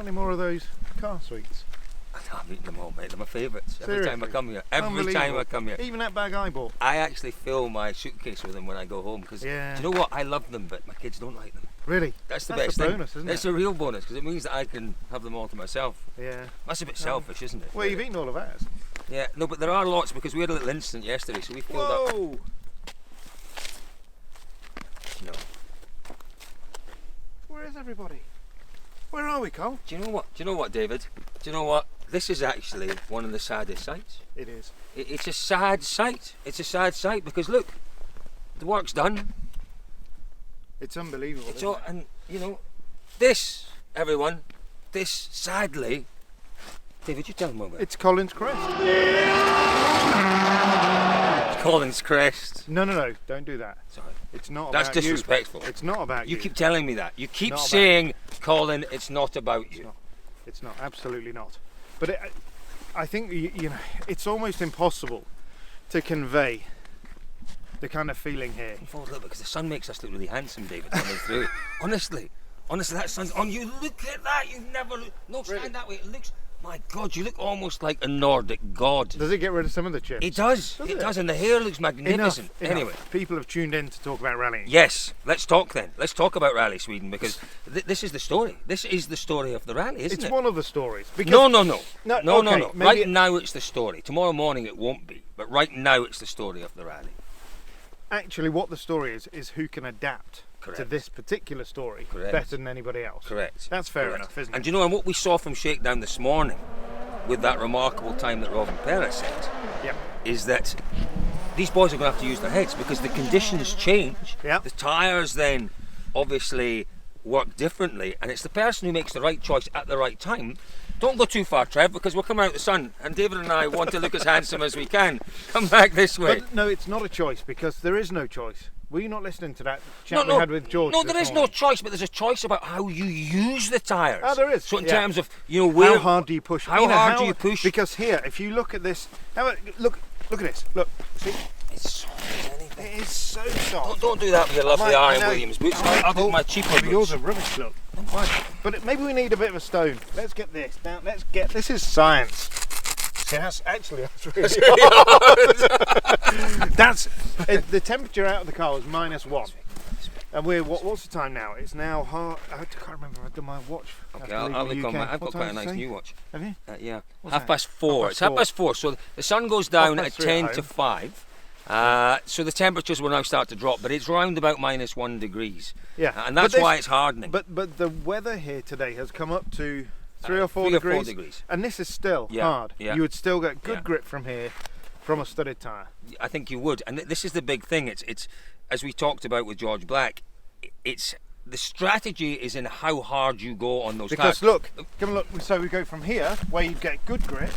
any more of those car sweets? I'm eating them all, mate. They're my favourites. Every Seriously? time I come here. Every time I come here. Even that bag I bought. I actually fill my suitcase with them when I go home because do you know what? I love them, but my kids don't like them. Really? That's the That's best a thing. bonus, isn't it? It's a real bonus because it means that I can have them all to myself. Yeah. That's a bit selfish, isn't it? Well, you've eaten all of ours. Yeah, no, but there are lots because we had a little incident yesterday, so we filled up. Whoa! No. Where is everybody? Where are we, Cole? Do you know what? Do you know what, David? Do you know what? This is actually one of the saddest sights. It is. It's a sad sight. It's a sad sight because look, the work's done. It's unbelievable. It's all, and you know, this, everyone, this sadly. David, you tell them about it. It's Colin's Crest. It's Colin's Crest. No, don't do that. Sorry. It's not That's about you. disrespectful. It's not about you. You keep telling me that. You keep Not about saying, Colin, it's not about you. It's not. Absolutely not. But I think, you know, it's almost impossible to convey the kind of feeling here. Forward a little bit because the sun makes us look really handsome, David, coming through. Honestly, that sun's on you. Look at that. You've never looked. No, stand Really? that way. It looks. My God, you look almost like a Nordic god. Does it get rid of some of the chips? It does. It does, and the hair looks magnificent. Enough. Anyway, People have tuned in to talk about rallying. yes, let's talk then. Let's talk about Rally Sweden because this is the story. This is the story of the rally, isn't it? It's one of the stories. Because No. okay, maybe Right now it's the story. Tomorrow morning it won't be, but right now it's the story of the rally. Actually, what the story is who can adapt to Correct. this particular story Correct. better than anybody else. Correct. That's fair Correct. enough, isn't And it? you know, and what we saw from Shakedown this morning, with that remarkable time that Robin Perez set, Yeah. is that these boys are going to have to use their heads because the conditions change. Yeah. The tyres then obviously work differently, and it's the person who makes the right choice at the right time. Don't go too far, Trev, because we're coming out the sun, and David and I want to look as handsome as we can. Come back this way. But no, it's not a choice because there is no choice. Were you not listening to that chat No, we had with George? No, this there is no morning? choice, but there's a choice about how you use the tyres. Oh, there is. So in yeah. terms of, you know, where... How hard do you push? How You know, hard do you push? Because here, if you look at this, look at this. Look, see, It's soft as anything. it is so soft. Don't do that with your lovely I Iron know. Williams boots. I'll do my cheaper Maybe yours boots. are rubbish, look. But maybe we need a bit of a stone. Let's get this. Now, this is science. See, that's really hard. The temperature out of the car was -1. And what's the time now? It's now I can't remember. I've done my watch. Okay, I'll look on my... I've got quite a nice new watch. Have you? Yeah. What's Half that? past 4. Half It's past 4:30. So the sun goes down at 3 10 at to home. 5. So the temperatures will now start to drop, but it's round about -1 degrees. Yeah. And that's why it's hardening. But the weather here today has come up to 3 or 4 3 or 4 degrees. degrees. And this is still Yeah, hard. yeah. You would still get good Yeah. grip from here, from a studded tyre. I think you would, and this is the big thing. It's as we talked about with George Black. It's the strategy is in how hard you go on those Because tyres. look, come look. So we go from here, where you get good grip,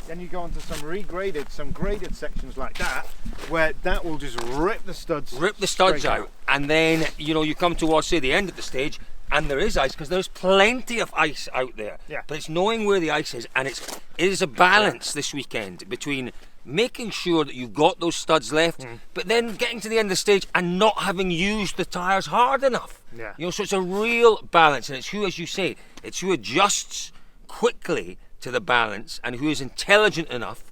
then you go onto some graded sections like that, where that will just rip the studs. Rip the studs straight out, and then you come towards say the end of the stage, and there is ice because there's plenty of ice out there. Yeah. But it's knowing where the ice is, and it is a balance this weekend between making sure that you've got those studs left, but then getting to the end of the stage and not having used the tyres hard enough. Yeah. So it's a real balance, and it's who, as you say, it's who adjusts quickly to the balance and who is intelligent enough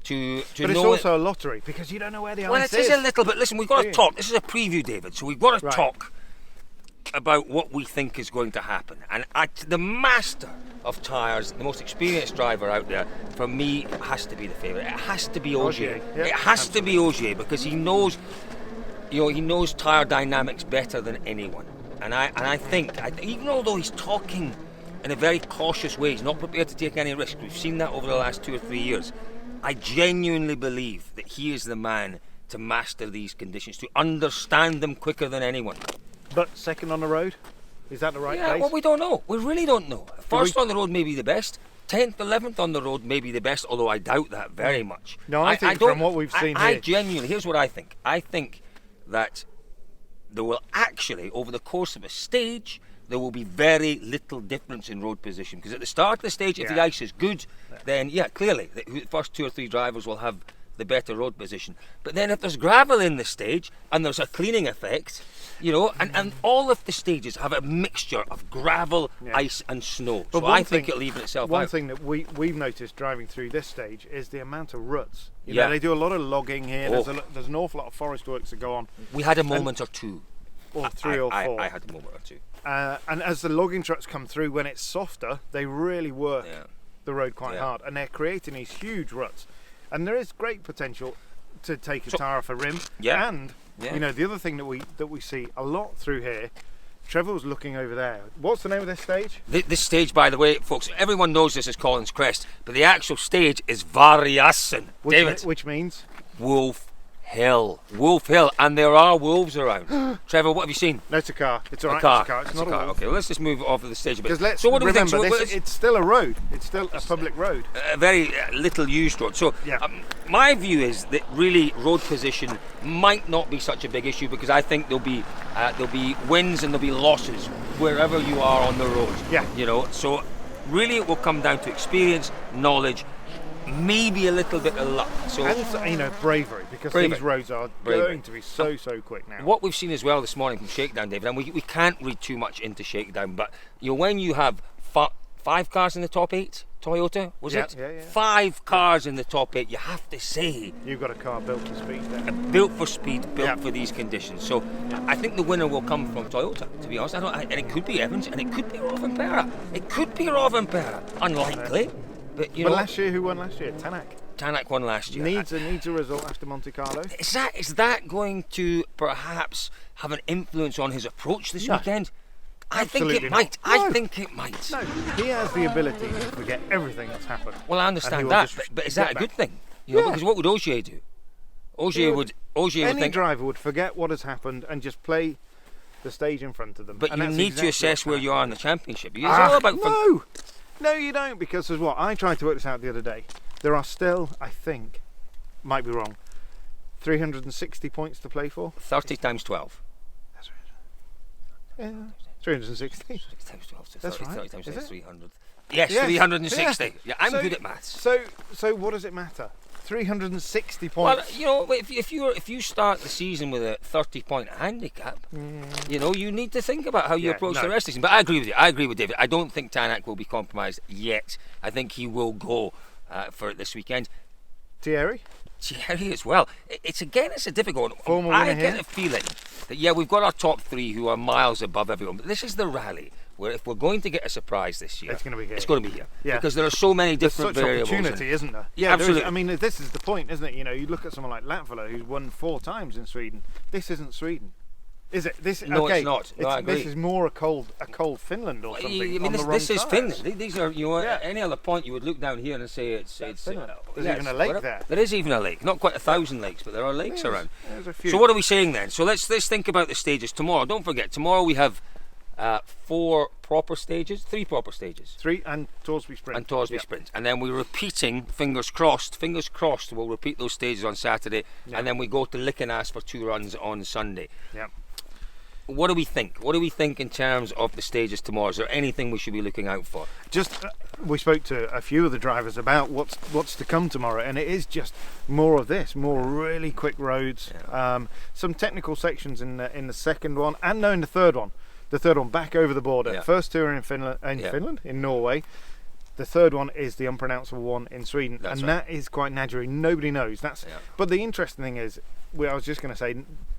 to But know. it's also a lottery because you don't know where the Well, ice it is is. a little bit. Listen, we've got to Yeah. talk. This is a preview, David, so we've got to Right. talk about what we think is going to happen. And the master of tyres, the most experienced driver out there, for me, has to be the favourite. It has to be Ogier. Yeah, It has to be Ogier because he knows, he knows tyre dynamics better than anyone. And I think, even although he's talking in a very cautious way, he's not prepared to take any risks. We've seen that over the last 2 or 3 years. I genuinely believe that he is the man to master these conditions, to understand them quicker than anyone. But second on the road, is that the right Yeah, place? well, we don't know. We really don't know. First on the road may be the best. 10th, 11th on the road may be the best, although I doubt that very much. No, I think don't- from what we've seen I here- genuinely, here's what I think. I think that there will actually, over the course of a stage, there will be very little difference in road position. Because at the start of the stage, if the Yeah. ice is good, then, clearly, the first 2 or 3 drivers will have the better road position. But then if there's gravel in the stage and there's a cleaning effect, you know, and all of the stages have a mixture of gravel, ice and snow. But so I think it'll even itself out. One thing that we've noticed driving through this stage is the amount of ruts. You know, they do a lot of logging here. There's an awful lot of forest works that go on. We had a moment or two. Or three or four. I had a moment or two. And as the logging trucks come through, when it's softer, they really work the road quite hard, and they're creating these huge ruts. And there is great potential to take a tyre off a rim. Yeah. And you know, the other thing that we see a lot through here, Trevor's looking over there. What's the name of this stage? This stage, by the way, folks, everyone knows this is Colin's Crest, but the actual stage is Variassen. David. Which means? Wolf Hill. Wolf Hill, and there are wolves around. Trevor, what have you seen? No, it's a car. It's all right. It's a car. It's not a wolf. Okay, well, let's just move off of the stage a bit. Because let's so what do we think? remember, it's still a road. It's still a public road. A very little used road. So my view is that really road position might not be such a big issue, because I think there'll be wins and there'll be losses wherever you are on the road. Yeah. You know, so really it will come down to experience, knowledge, maybe a little bit of luck. So, and you know, bravery, because these roads are going to be so quick now. What we've seen as well this morning from Shakedown, David, and we can't read too much into Shakedown, but you know, when you have 5 cars in the top 8, Toyota, was it? Yeah. 5 cars in the top 8, you have to say you've got a car built for speed there. Built for speed, built for these conditions. So I think the winner will come from Toyota, to be honest. And it could be Evans, and it could be Rovanperä. Unlikely. But you know, last year, who won last year? Tanak won last year. Needs a result after Monte Carlo. Is that going to perhaps have an influence on his approach this weekend? I think it might. I think it might. No, he has the ability to forget everything that's happened. Well, I understand that, but is that a good thing? You know, because what would Ogier do? Ogier would any driver would forget what has happened and just play the stage in front of them. But you need to assess where you are in the championship. It's all about No, you don't, because as what I tried to work this out the other day. There are still, I think, might be wrong, 360 points to play for. 30 times 12. That's right. Yeah, 360. 30 times 12, so 30, That's right. 30 times Is 300. Yes, 360. Yeah, I'm good at maths. So what does it matter? 360 points. Well, you know, if you start the season with a 30-point handicap, you know, you need to think about how you approach the rest of the season. But I agree with you. I agree with David. I don't think Tanak will be compromised yet. I think he will go for it this weekend. Thierry as well. It's a difficult one. I get a feeling that we've got our top 3 who are miles above everyone. But this is the rally where if we're going to get a surprise this year, it's going to be here. It's going to be here. Yeah. Because there are so many different variables. There's such opportunity, isn't there? Yeah, absolutely. I mean, this is the point, isn't it? You know, you look at someone like Latvala, who's won 4 times in Sweden. This isn't Sweden. Is it? No, it's not. No, I agree. This is more a cold Finland or something. I mean, this is Finland. These are, you know, any other point you would look down here and say it's Finland. There's even a lake there. There is even a lake. Not quite 1,000 lakes, but there are lakes around. There's a few. So what are we saying then? So let's think about the stages tomorrow. Don't forget, tomorrow we have 4 proper stages, 3 proper stages. 3 and Torsby Sprint. Sprint. And then we're repeating, fingers crossed, we'll repeat those stages on Saturday, and then we go to Lickanass for 2 runs on Sunday. Yeah. What do we think? What do we think in terms of the stages tomorrow? Is there anything we should be looking out for? Just we spoke to a few of the drivers about what's to come tomorrow, and it is just more of this, more really quick roads, some technical sections in the second one, and in the third one. The third one back over the border. First 2 are in Finland, in Norway. The third one is the unpronounceable one in Sweden, that is quite naturally. Nobody knows. But the interesting thing is, I was just going to say,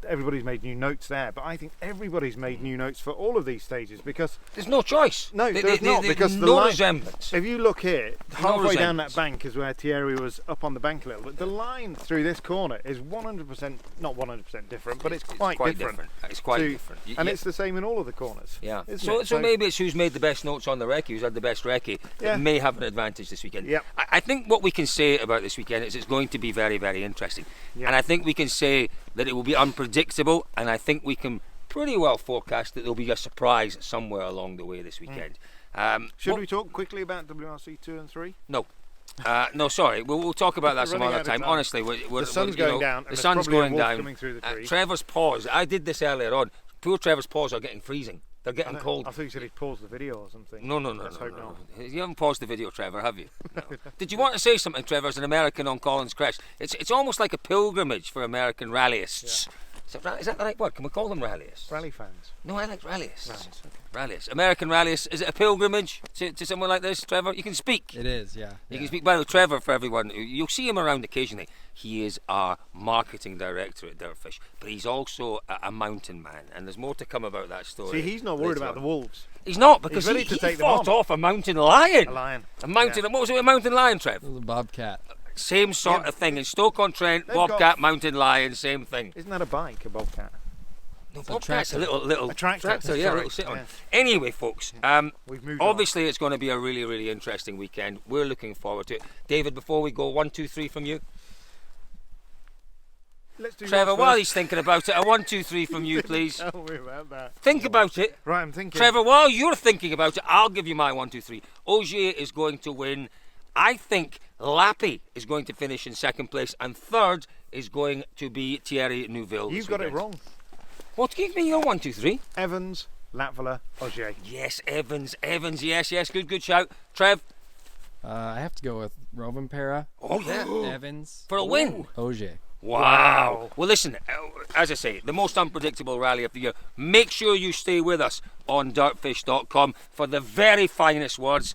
everybody's made new notes there, but I think everybody's made new notes for all of these stages, because there's no choice. No, there's not, because no resemblance. If you look here, halfway down that bank is where Thierry was up on the bank a little bit. The line through this corner is 100%, not 100% different, but it's quite different. It's quite different. And it's the same in all of the corners. Yeah. So maybe it's who's made the best notes on the recce, who's had the best recce, that may have an advantage this weekend. Yeah. I think what we can say about this weekend is it's going to be very, very interesting. Yeah. And I think we can say that it will be unpredictable, and I think we can pretty well forecast that there'll be a surprise somewhere along the way this weekend. Should we talk quickly about WRC 2 and 3? No. No, sorry. We'll talk about that some other time. Honestly, the sun's going down. The sun's going down. Coming through the trees. Trevor's paws. I did this earlier on. Poor Trevor's paws are getting freezing. They're getting cold. I thought you said he'd pause the video or something. No. Let's hope not. You haven't paused the video, Trevor, have you? No. Did you want to say something, Trevor, as an American on Colin's Crest? It's almost like a pilgrimage for American rallyists. Yeah. Is that the right word? Can we call them rallyists? Rally fans. No, I like rallyists. Okay. Rallyists. American rallyists. Is it a pilgrimage to someone like this, Trevor? You can speak. It is, yeah. You can speak. By the way, Trevor, for everyone, you'll see him around occasionally. He is our marketing director at DirtFish, but he's also a mountain man, and there's more to come about that story. See, he's not worried about the wolves. He's not, because ready he to take them fought on. off a mountain lion. A lion. A mountain. Yeah. What was it? A mountain lion, Trev? The bobcat. Same sort of thing in Stoke-on-Trent. They've Bobcat, got- mountain lion, same thing. Isn't that a bike, a bobcat? No, a Bobcat's a tractor. little A tractor, yeah, a sorry. little sit on. Yeah. Anyway, folks, We've moved obviously it's going to be a really, really interesting weekend. We're looking forward to it. David, before we go, 1, 2, 3 from you. Let's do Trevor, yours while first. he's thinking about it, a 1, 2, 3 from you, please. Tell me about that. Think about it. Right, I'm thinking. Trevor, while you're thinking about it, I'll give you my 1, 2, 3. Ogier is going to win. I think Lappy is going to finish in second place, and third is going to be Thierry Neuville. You've got it wrong. What? Give me your 1, 2, 3. Evans, Latvala, Ogier. Yes, Evans, yes, good shout. Trev. I have to go with Rovanpera, Oh yeah. Evans, For a win. Ogier. Wow. Well, listen, as I say, the most unpredictable rally of the year. Make sure you stay with us on dirtfish.com for the very finest words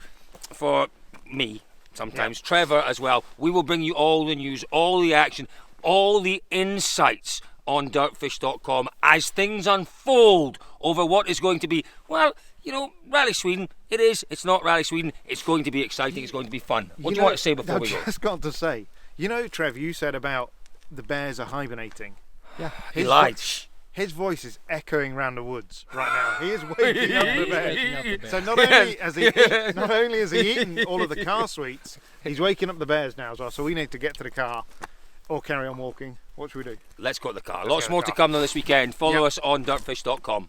for me, sometimes Trevor as well. We will bring you all the news, all the action, all the insights on dirtfish.com as things unfold over what is going to be, well, Rally Sweden. It is. It's not Rally Sweden. It's going to be exciting. It's going to be fun. What do you want to say before we go? I've just got to say, Trev, you said about the bears are hibernating. Yeah. He lied. His voice is echoing around the woods right now. He is waking up the bears. Waking up the bears. So not only has he eaten all of the car sweets, he's waking up the bears now as well. So we need to get to the car or carry on walking. What should we do? Let's go to the car. Let's Lots go to more the to car. come though this weekend. Follow Yep. us on dirtfish.com.